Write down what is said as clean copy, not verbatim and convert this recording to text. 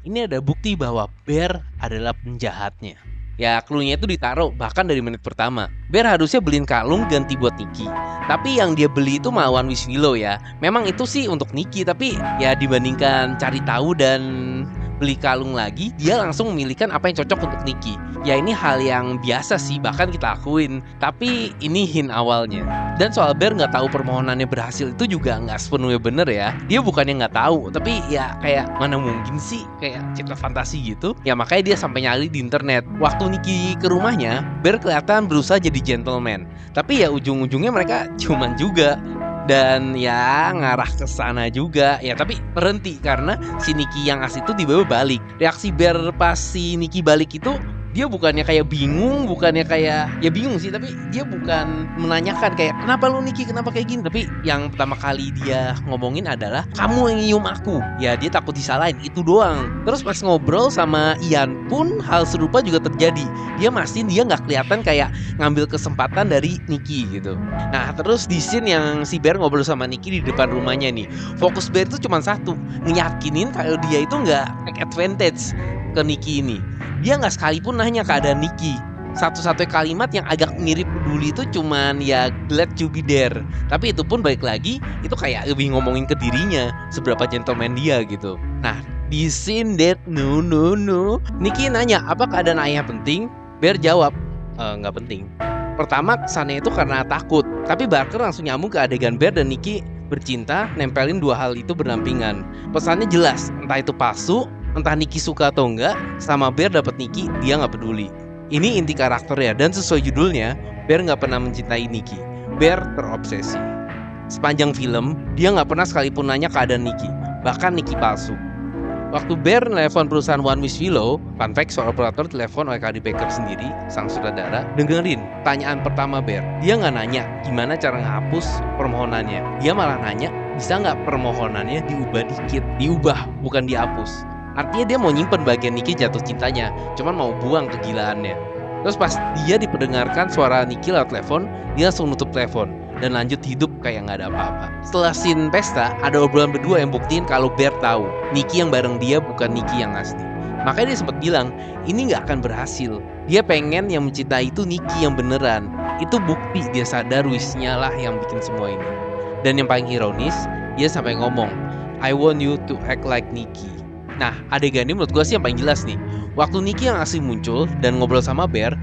ini ada bukti bahwa Bear adalah penjahatnya. Ya, clue-nya itu ditaruh bahkan dari menit pertama. Bear harusnya beliin kalung ganti buat Nikki. Tapi yang dia beli itu malah One Wish Willow ya. Memang itu sih untuk Nikki, tapi ya dibandingkan cari tahu dan beli kalung lagi, dia langsung memilihkan apa yang cocok untuk Nikki. Ya ini hal yang biasa sih, bahkan kita akuin. Tapi ini hint awalnya. Dan soal Bear nggak tahu permohonannya berhasil itu juga nggak sepenuhnya bener ya. Dia bukannya nggak tahu, tapi ya kayak mana mungkin sih, kayak cerita fantasi gitu. Ya makanya dia sampai nyari di internet. Waktu Nikki ke rumahnya, Bear kelihatan berusaha jadi gentleman. Tapi ya ujung-ujungnya mereka cuman juga. Dan ya ngarah ke sana juga. Ya tapi berhenti karena si Nikki yang asli itu tiba-tiba balik. Reaksi Bear pas si Nikki balik itu, dia bukannya kayak bingung, bukannya kayak ya bingung sih, tapi dia bukan menanyakan kayak kenapa lu Nikki, kenapa kayak gini. Tapi yang pertama kali dia ngomongin adalah kamu yang nyium aku. Ya dia takut disalahin, itu doang. Terus pas ngobrol sama Ian pun hal serupa juga terjadi. Dia mastiin dia nggak kelihatan kayak ngambil kesempatan dari Nikki gitu. Nah terus di scene yang si Bear ngobrol sama Nikki di depan rumahnya nih, fokus Bear itu cuma satu, ngeyakinin kalau dia itu nggak take advantage ke Nikki ini. Dia nggak sekalipun nanya keadaan Nikki. Satu-satunya kalimat yang agak mirip peduli itu cuman ya glad to be there. Tapi itu pun balik lagi, itu kayak lebih ngomongin ke dirinya, seberapa gentleman dia gitu. Nah di scene that no Nikki nanya apa keadaan ayah penting. Bear jawab nggak penting. Pertama kesannya itu karena takut, tapi Barker langsung nyambung ke adegan Bear dan Nikki bercinta, nempelin dua hal itu berdampingan. Pesannya jelas, entah itu palsu, entah Nikki suka atau enggak, sama Bear dapet Nikki, dia nggak peduli. Ini inti karakternya, dan sesuai judulnya, Bear nggak pernah mencintai Nikki. Bear terobsesi. Sepanjang film, dia nggak pernah sekalipun nanya keadaan Nikki, bahkan Nikki palsu. Waktu Bear nelfon perusahaan One Wish Willow, fun fact soal operator telepon oleh Cady Baker sendiri, sang sutradara, dengerin tanyaan pertama Bear. Dia nggak nanya gimana cara ngehapus permohonannya. Dia malah nanya, bisa nggak permohonannya diubah dikit? Diubah, bukan dihapus. Artinya dia mau nyimpen bagian Nikki jatuh cintanya, cuman mau buang kegilaannya. Terus pas dia diperdengarkan suara Nikki lewat telepon, dia langsung nutup telepon dan lanjut hidup kayak nggak ada apa-apa. Setelah scene pesta, ada obrolan berdua yang buktiin kalau Bear tahu Nikki yang bareng dia bukan Nikki yang asli. Makanya dia sempat bilang, ini nggak akan berhasil. Dia pengen yang mencintai itu Nikki yang beneran. Itu bukti dia sadar wishnya lah yang bikin semua ini. Dan yang paling ironis, dia sampai ngomong, I want you to act like Nikki. Nah, adegan ini menurut gue sih yang paling jelas nih. Waktu Nikki yang asli muncul dan ngobrol sama Bear